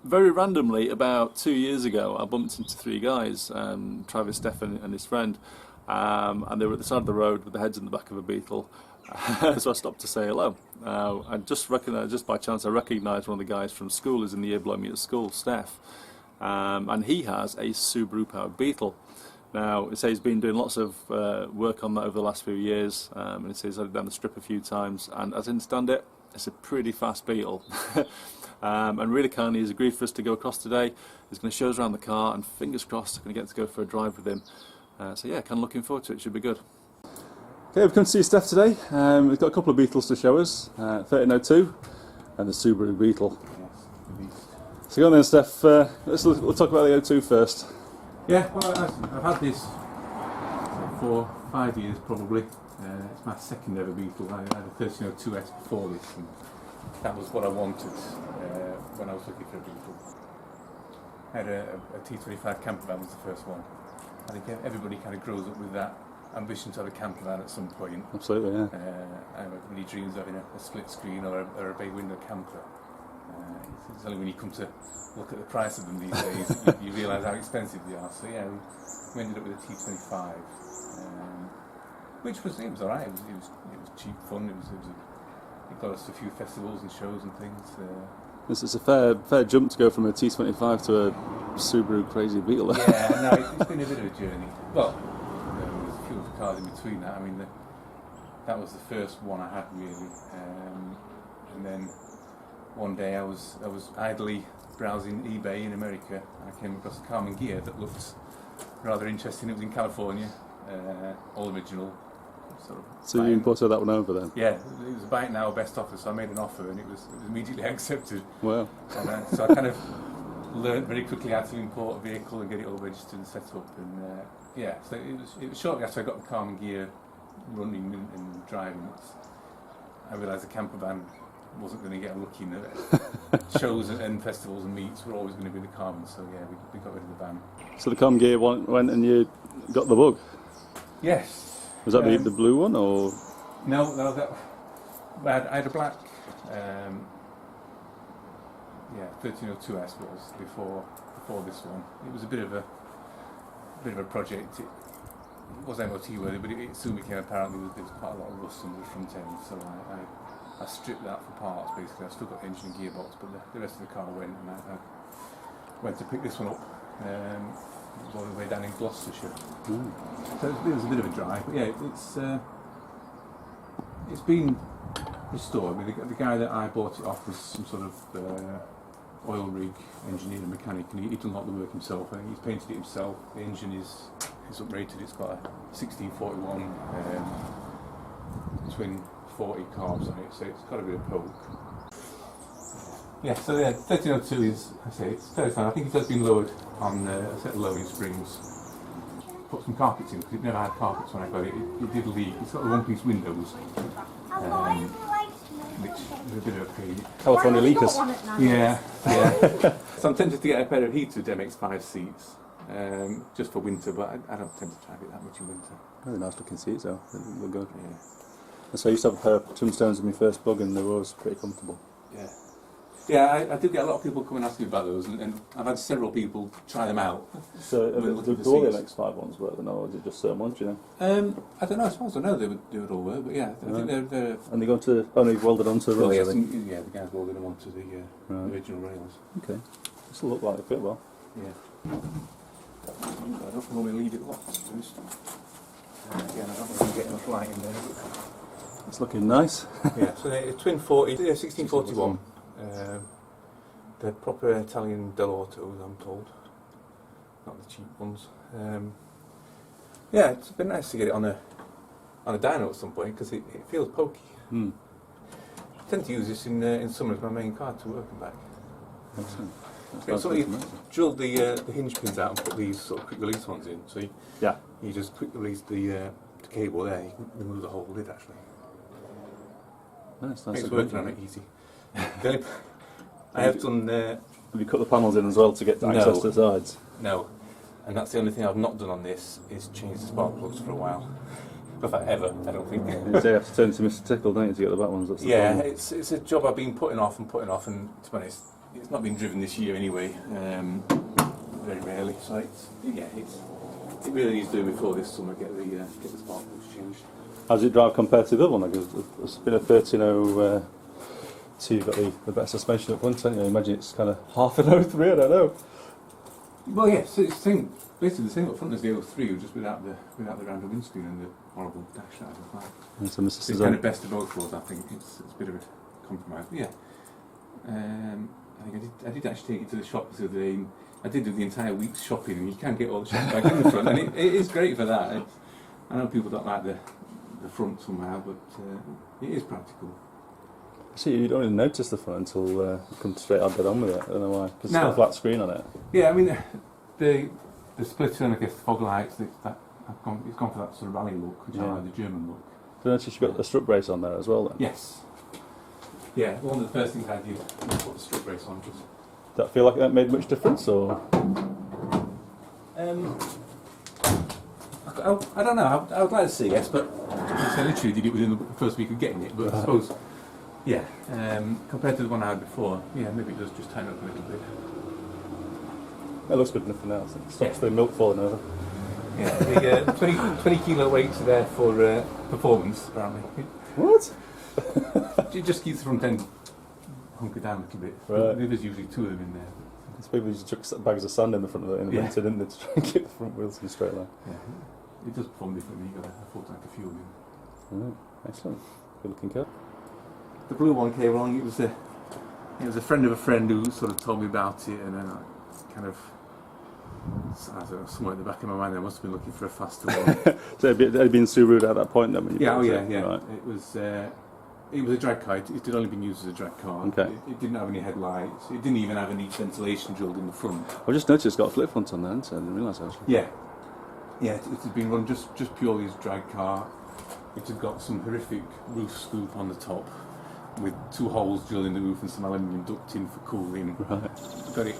very randomly, about 2 years ago, I bumped into three guys, Travis, Stefan and his friend, and they were at the side of the road with their heads in the back of a Beetle. So I stopped to say hello. And just by chance, I recognised one of the guys from school who's in the year below me at school, Steph, and he has a Subaru Powered Beetle. Now, he says he's been doing lots of work on that over the last few years, and he says he's had it down the strip a few times, and as I understand it, it's a pretty fast Beetle. And really kindly, he's agreed for us to go across today. He's going to show us around the car, and fingers crossed, I'm going to get to go for a drive with him. So yeah, kind of looking forward to it. Should be good. Okay, we've come to see Steph today. We've got a couple of Beetles to show us, 1302 and the Subaru Beetle. Yes, so go on then, Steph. We'll talk about the 02 first. Yeah, well, I've had this for 5 years probably. It's my second ever Beetle. I had a 1302S before this, and that was what I wanted when I was looking for a Beetle. I had a T25 camper van was the first one. I think everybody kind of grows up with that ambition to have a camper van at some point. Absolutely, yeah. Everybody dreams of having a split screen or a bay window camper. It's only when you come to look at the price of them these days you realise how expensive they are. So yeah, we ended up with a T25, which was alright. It was cheap fun. It got us to a few festivals and shows and things. This is a fair jump to go from a T25 to a Subaru Crazy Beetle. Yeah, no, it's been a bit of a journey. Well, there's a few other cars in between that. I mean, that was the first one I had really, and then one day I was idly browsing eBay in America, and I came across a Carmen Gear that looked rather interesting. It was in California, all original. Sort of so you imported that one over then? Yeah, it was a buy it now best offer, so I made an offer and it was immediately accepted. Wow. And, so I kind of learned very quickly how to import a vehicle and get it all registered and set up, and yeah, so it was shortly after I got the Carmen Gear running and driving, I realised the camper van wasn't going to get a look in at shows and festivals and meets were always going to be the Carmen, so yeah, we got rid of the van. So the Carmen Gear went and you got the bug? Yes. Was that the blue one, or? No, I had a black, 1302S was before this one. It was a bit of a project. It was MOT worthy, but it soon became apparent there was quite a lot of rust under the front end, so I stripped that for parts basically. I still got the engine and gearbox, but the rest of the car went, and I went to pick this one up. It was all the way down in Gloucestershire. Mm. So it was a bit of a drive, but yeah, it's been restored. I mean, the guy that I bought it off was some sort of oil rig engineer and mechanic, and he'd done a lot of the work himself. I think he's painted it himself. The engine is uprated. It's got a 1641 twin 40 carbs on it, so it's got a bit of poke. Yeah, so yeah, 1302 is, it's fairly fine. I think it has been lowered on a set of lowering springs. Put some carpets in, because it never had carpets when I got it. It did leak. It's got the one-piece windows, which is a bit of a pain. California leakers. Yeah. So I'm tempted to get a pair of heated MX5 seats, just for winter, but I don't tend to drive it that much in winter. Really nice looking seats though, they look good. Yeah. And so I used to have a pair of tombstones in my first bug, and they were always pretty comfortable. Yeah. Yeah, I do get a lot of people come and ask me about those, and I've had several people try them out. So do all the MX5 ones work then, or is it just certain ones, you know? I don't know, as far as I know they would all work, but yeah, I think they're... And they go to, they've welded onto the rails, yeah, the guys welded them onto the original rails. Okay. This will look like they fit well. Yeah. I don't normally leave it locked first. Again, I don't really get enough light in there. It's looking nice. Yeah, so they're twin 40, 1641. They're proper Italian Del Autos, I'm told, not the cheap ones. Yeah, it's been nice to get it on a dyno at some point, because it feels pokey. Mm. I tend to use this in summer as my main car to work and back. Excellent. So you drilled the hinge pins out and put these sort of quick release ones in. So you just quick release the cable there. You can remove the whole lid actually. Nice. Makes working on it easy. I have done. Have you cut the panels in as well to get access to the sides? No, and that's the only thing I've not done on this is change the spark plugs for a while. If I ever, I don't think. You have to turn to Mr. Tickle, don't you, to get the back ones? That's the problem. It's a job I've been putting off, and to be honest, it's not been driven this year anyway, very rarely. So it really needs doing before this summer. Get the spark plugs changed. How does it drive compared to the other one? Because it's been a 1302. You've got the better suspension up front, haven't you? I imagine it's kind of half an 03. I don't know. Well, yes, it's basically the same up front as the 03, just without the rounded windscreen and the horrible dash that as well. So it's kind of best of both worlds, I think. It's a bit of a compromise. But yeah, I think I did actually take it to the shop the other day. And I did do the entire week's shopping, and you can get all the shopping bags in the front, and it is great for that. I know people don't like the front somehow, but it is practical. See, you don't even notice the front until you come straight out, get on with it. I don't know why. Because it's No. got a flat screen on it. Yeah, I mean, the splitter and I guess the fog lights, it's gone for that sort of rally look, which I like, the German look. Do you notice you've got a strut brace on there as well then? Yes. Yeah, one of the first things I did was put the strut brace on. Does that feel like that made much difference, or? I don't know, I would like to say yes, but I literally did it within the first week of getting it, but I suppose, yeah, compared to the one I had before, yeah, maybe it does just tighten up a little bit. It looks good enough for now, so it stops the milk falling over. Yeah, the 20 kilo weights are there for performance, apparently. What? It just keeps the front end hunkered down a little bit. Right. There's usually two of them in there. It's people who just chuck bags of sand in the front of it in the winter, didn't they, to try and keep the front wheels in a straight line. Yeah, it does perform differently. You've got a full tank of fuel in. Right. Excellent. Good looking car. The blue one came along. It was a friend of a friend who sort of told me about it, and then I kind of, I don't know, somewhere in the back of my mind I must have been looking for a faster one. So it had been Subaru at that point then? When you bought it? Yeah. Right. It was a drag car. It had only been used as a drag car. Okay. It didn't have any headlights. It didn't even have any ventilation drilled in the front. I've just noticed it's got a flip front on there, hasn't it? I didn't realise actually. Yeah. Yeah, it had been run just purely as a drag car. It had got some horrific roof scoop on the top with two holes drilled in the roof and some aluminium ducting for cooling. Right. Got it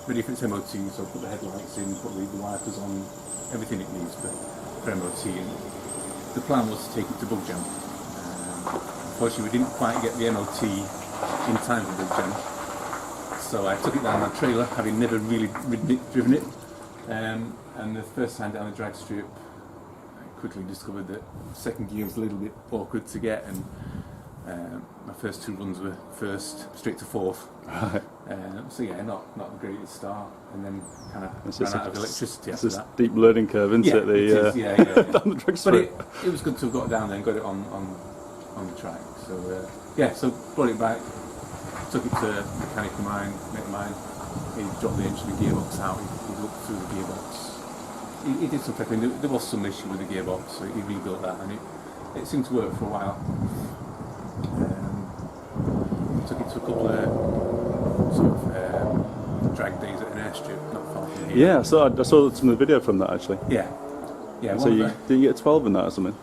ready for its MOT, so put the headlights in, put the wipers on, everything it needs for MOT. And the plan was to take it to Bug Jam. Unfortunately, we didn't quite get the MOT in time for Bug Jam, so I took it down on a trailer, having never really driven it. And the first time down the drag strip, I quickly discovered that second gear was a little bit awkward to get, and my first two runs were first, straight to fourth. Right. So yeah, not the greatest start, and then kind of ran out of electricity it's after a that. steep learning curve, isn't it? Yeah, down the drag But strip. it was good to have got it down there and got it on the track. So so brought it back, took it to a mechanic of mine, mate of mine. He dropped the engine and gearbox out. He looked through the gearbox. He did some prepping. There was some issue with the gearbox, so he rebuilt that, and it seemed to work for a while. Took it to a couple of sort of drag days at an airstrip not far from here. Yeah, I saw some of the video from that actually. Yeah. So did you get a 12 in that or something?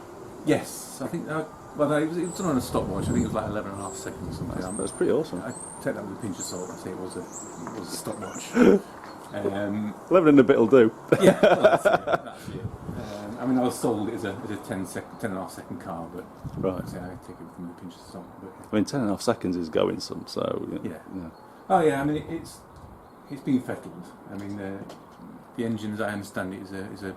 Yes, I think. It was done on a stopwatch. I think it was like 11.5 seconds or something. That's pretty awesome. I take that with a pinch of salt. I say it was a stopwatch. 11 and a bit will do. Yeah, well, that's it. I mean, I was sold it as a 10.5 second car, but Right. I take it with a pinch of salt. But, I mean, 10.5 seconds is going some, so yeah. Oh yeah, I mean it's been fettled. I mean the engine, as I understand it, is a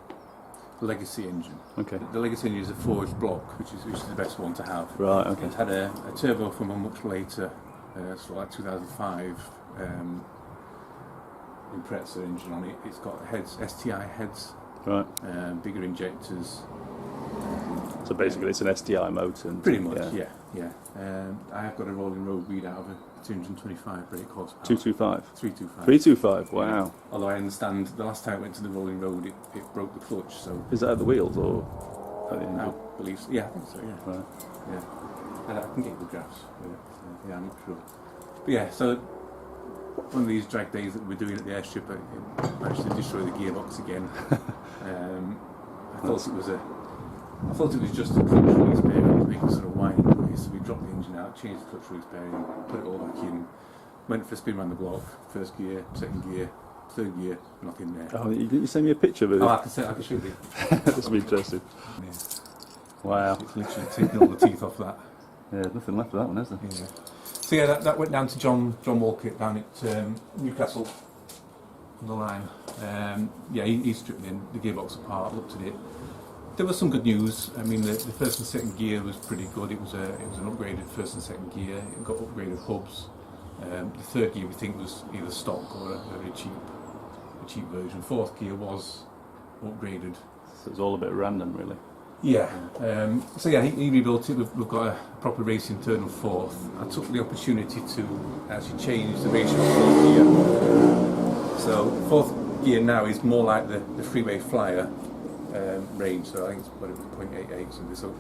legacy engine. Okay. The legacy engine is a forged block, which is the best one to have. Right. Okay. It's had a turbo from a much later, sort of like 2005 Impreza engine on it. It's got heads, STI heads, Right. bigger injectors. So basically, it's an STI motor. And, Pretty much, yeah. I have got a rolling road read out of a 225 brake horsepower. 225. 325. 325. Wow. Although I understand the last time it went to the rolling road, it broke the clutch. So Is that at the wheels or at the I engine? believe so. Yeah, I think so. Yeah. Right. Yeah. I can get the graphs. Yeah, I'm not sure. But yeah, so one of these drag days that we're doing at the airstrip, I managed to destroy the gearbox again. I thought it was just a clutch release bearing making sort of whining noise. So we dropped the engine out, changed the clutch release bearing, put it all back in, went for a spin around the block. First gear, second gear, third gear, nothing there. Oh, didn't you send me a picture of it? Oh, I can show you. This will be interesting. Yeah. Wow. It's literally taking all the teeth off that. Yeah, there's nothing left of that one, is there? Yeah. So yeah, that went down to John Walker down at Newcastle on the line. Yeah, he stripped the gearbox apart, looked at it. There was some good news. I mean, the first and second gear was pretty good. It was an upgraded first and second gear. It got upgraded hubs. The third gear we think was either stock or a very cheap version. Fourth gear was upgraded. So it's all a bit random, really. Yeah. So yeah, he rebuilt it. We've got a proper racing third and fourth. I took the opportunity to actually change the ratio of fourth gear. So fourth gear now is more like the Freeway Flyer range. So I think it's about 0.88 something. So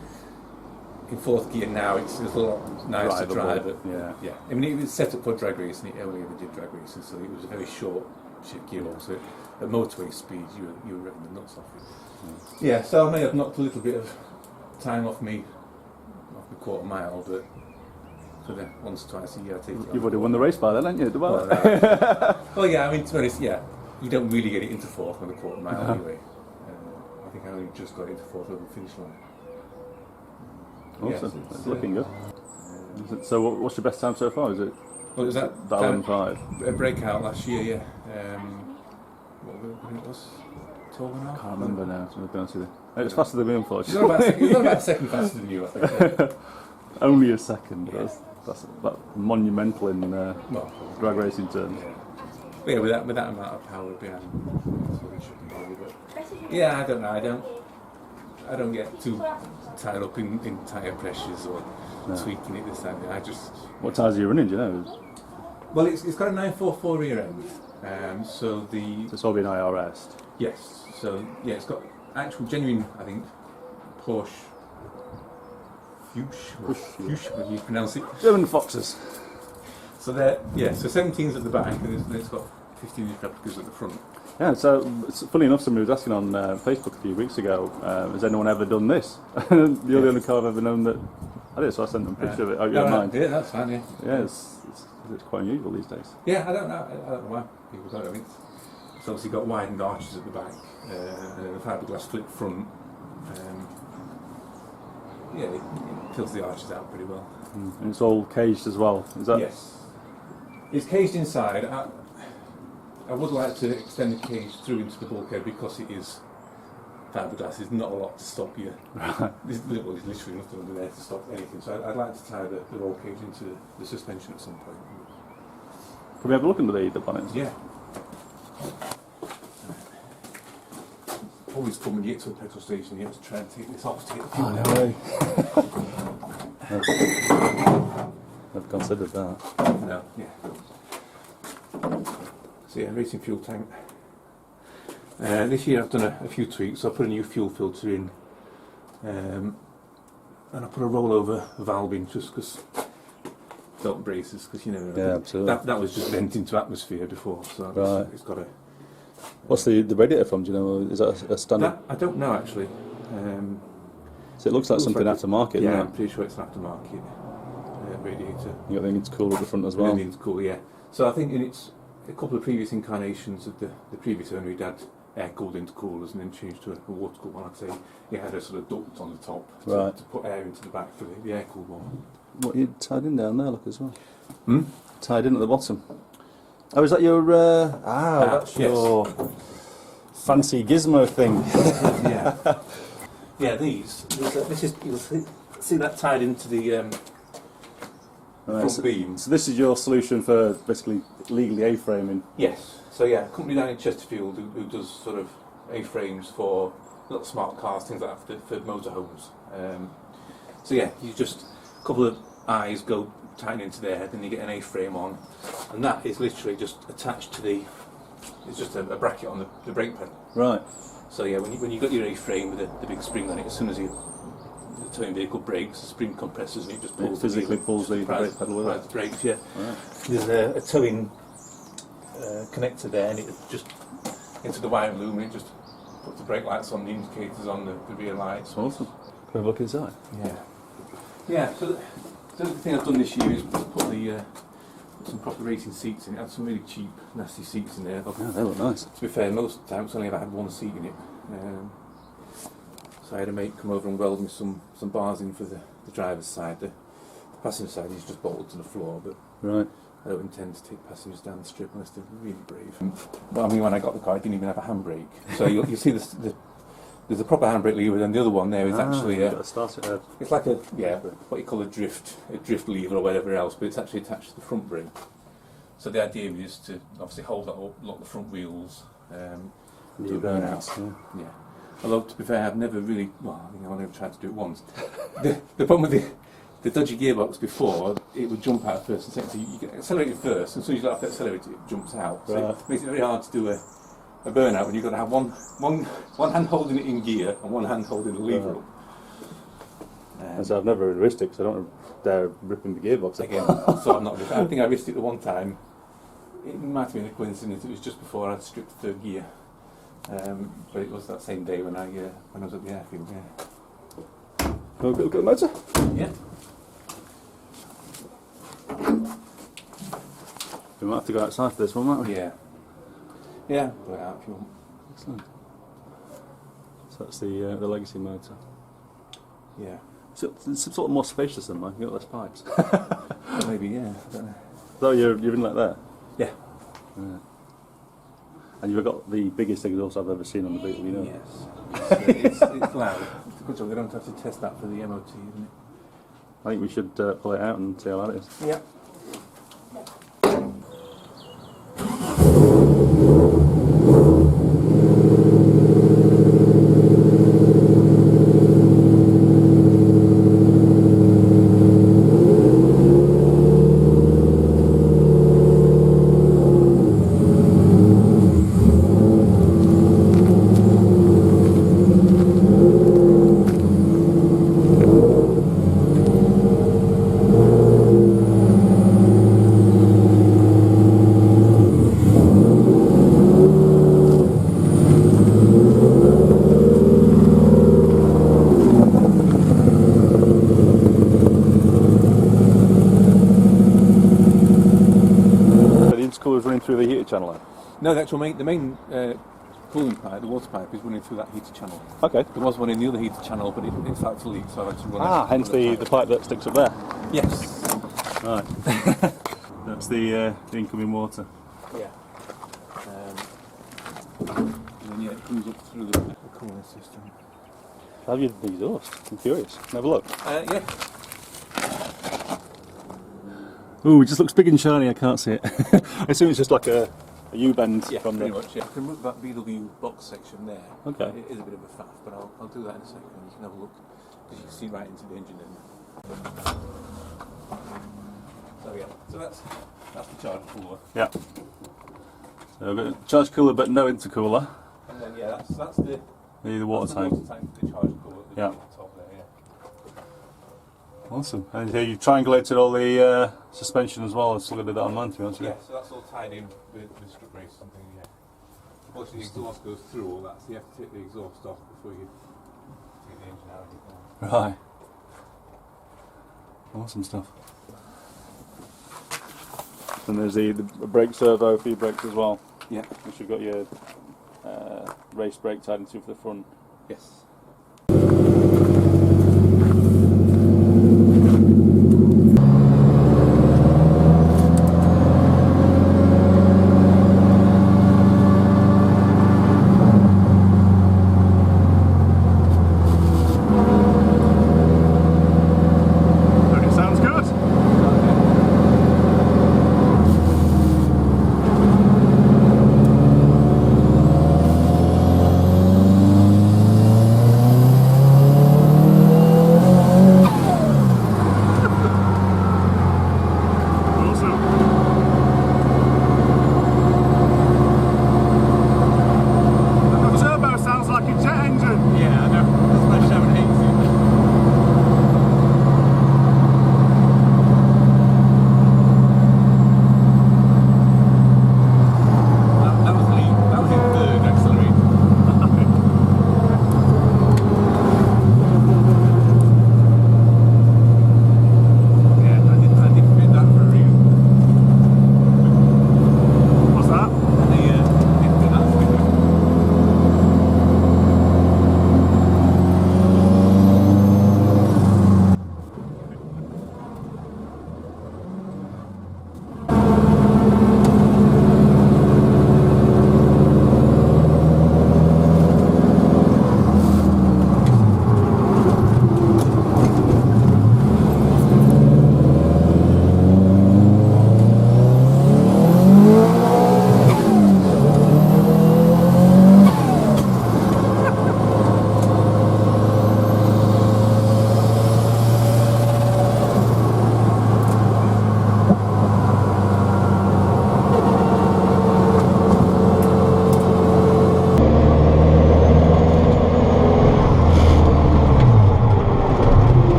in fourth gear now, it's a lot nicer to drive it. Yeah. I mean, it was set up for drag racing. It only ever did drag racing, so it was a very short gearbox. So at motorway speed, you were revving the nuts off it. Yeah, so I may have knocked a little bit of time off the quarter mile, but for the once or twice a year I take it. You've already won the race by then, haven't you? Well, yeah, I mean, to be honest, yeah, you don't really get it into fourth on the quarter mile anyway. I think I only just got into fourth over the finish line. Awesome, it's looking good. So what's your best time so far? Is it? Well, it was that 5. A breakout last year, yeah. What it was? I can't remember now, to be honest with you. It was faster than me, unfortunately. It was about a second faster than you, I think. Only a second. Yeah. That's monumental in drag racing terms. But yeah, with that amount of power behind, that's what it should be. But yeah, I don't know. I don't get too tied up in tyre pressures or tweaking it this time. I just. What tyres are you running? Do you know? Well, it's got a 944 rear end, so it's all been IRS. Yes. So yeah, it's got actual genuine, I think, Porsche Fuchs, how do you pronounce it? German Foxes. So so 17's at the back, and it's got 15-inch replicas at the front. Yeah, so it's funny enough, somebody was asking on Facebook a few weeks ago, has anyone ever done this? You're the only car I've ever known that I did, so I sent them a picture of it. Oh, you don't mind? Yeah, that's fine, yeah. Yeah, it's quite unusual these days. Yeah, I don't know why people don't. I mean, it's obviously got widened arches at the back, and a fiberglass flip front. Yeah, it fills the arches out pretty well. And it's all caged as well, is that? Yes. It's caged inside. I would like to extend the cage through into the bulkhead because it is fiberglass. There's not a lot to stop you. There's literally nothing under there to stop anything. So I'd like to tie the roll cage into the suspension at some point. Can we have a look under the bonnets? Yeah. Always come when you get to a petrol station, you have to try and take this off to get the fuel down. I've considered that. No, yeah. So yeah, racing fuel tank. This year I've done a few tweaks. So I put a new fuel filter in, and I put a rollover valve in just because belt braces, because you never know. Yeah, absolutely. That was just venting to atmosphere before, so right. It's got a. What's the radiator from? Do you know? Is that a standard? I don't know actually. So it looks like something aftermarket. Yeah, doesn't it? I'm pretty sure it's an aftermarket radiator. You think it's cool at the front as well? It's cool, yeah. So I think in a couple of previous incarnations of the previous owner, he'd had air-cooled intercoolers and then changed to a water-cooled one. I'd say he had a sort of duct on the top to put air into the back for the air-cooled one. What you tied in down there? Look as well. Hmm? Tied in at the bottom. Oh, is that your? That's your fancy gizmo thing. Yeah. Yeah, these. This is. You'll see that tied into the front beam. So this is your solution for basically legally A-framing. Yes. So yeah, a company down in Chesterfield who does sort of A-frames for little smart cars, things like that for motorhomes. So yeah, you just a couple of eyes go tighten into there, then you get an A-frame on, and that is literally just attached to the. It's just a bracket on the brake pedal. Right. So yeah, when you got your A-frame with the big spring on it, as soon as the towing vehicle brakes, the spring compresses and it just pulls. It physically pulls the brake pedal with it. The brakes, yeah. Right. There's a towing connector there, and it just into the wiring loom, and it just puts the brake lights on, the indicators on, the rear lights. Awesome. Can we look inside? Yeah. Yeah. So the other thing I've done this year is put some proper racing seats in it. I had some really cheap, nasty seats in there. Yeah, they look nice. To be fair, most of the time it's only ever had one seat in it. So I had a mate come over and weld me some bars in for the driver's side. The passenger side is just bolted to the floor, but Right. I don't intend to take passengers down the strip unless they're really brave. But I mean, when I got the car, I didn't even have a handbrake. So you'll see there's a proper handbrake lever, and the other one there is actually you've got to start it. it's like what you call a drift lever or whatever else, but it's actually attached to the front brake. So the idea is to obviously hold that up, lock the front wheels, do burn out. Yeah. Although to be fair, I've never really, well, I think I've only tried to do it once. The problem with the dodgy gearbox before, it would jump out first and second. So you get accelerated first, and as soon as you let off the accelerator, it jumps out. So Right. it makes it very hard to do a burnout when you've got to have one hand holding it in gear and one hand holding the lever up. And so I've never risked it because I don't dare ripping the gearbox Again, so I'm not. I think I risked it the one time. It might have been a coincidence. It was just before I'd stripped third gear, but it was that same day when I was at the airfield. Yeah. Oh, got the motor? Yeah. We might have to go outside for this one, might we? Yeah. Yeah. Put it out if you want. Excellent. So that's the legacy motor. Yeah. So it's sort of more spacious than mine. You've got less pipes. Maybe. Yeah. I don't know. Though you're in like that. Yeah. Yeah. And you've got the biggest exhaust I've ever seen on the Beetle, you know? Yes. It's loud. It's a good job they don't have to test that for the MOT, isn't it? I think we should pull it out and see how loud it is. Yeah. Running through the heater channel then? No, the main cooling pipe, the water pipe, is running through that heater channel. Okay. There was one in the other heater channel, but it started to leak, so I had to run out. Hence the pipe that sticks up there. Yes. Right. That's the incoming water. Yeah. And then it comes up through the cooling system. Have you the exhaust? I'm curious. Have a look. Yeah. Ooh, it just looks big and shiny. I can't see it. I assume it's just like a U-bend from pretty the. much. Yeah. I can move that VW box section there. Okay. It is a bit of a faff, but I'll do that in a second. You can have a look because you can see right into the engine. So yeah. So that's the charge cooler. Yeah. So we've got a charge cooler, but no intercooler. And then that's the water tank. Water tank for the charge cooler. Yeah. At the top there. Yeah. Awesome. And here you've triangulated all the suspension as well. I'm still going to do that on mine, to be honest with Yeah, you. so that's all tied in with strip brace and things, yeah. Unfortunately, the exhaust goes through all that, so you have to take the exhaust off before you take the engine out. Right. Awesome stuff. And there's the brake servo for your brakes as well. Yeah. Which you've got your race brake tied into for the front. Yes.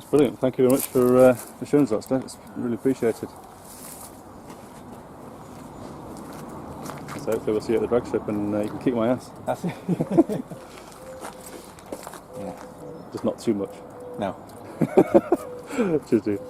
That's brilliant. Thank you very much for showing us that, Steph. It's really appreciated. So hopefully we'll see you at the drag strip and you can kick my ass. That's it. Yeah. Just not too much. No. Cheers, dude.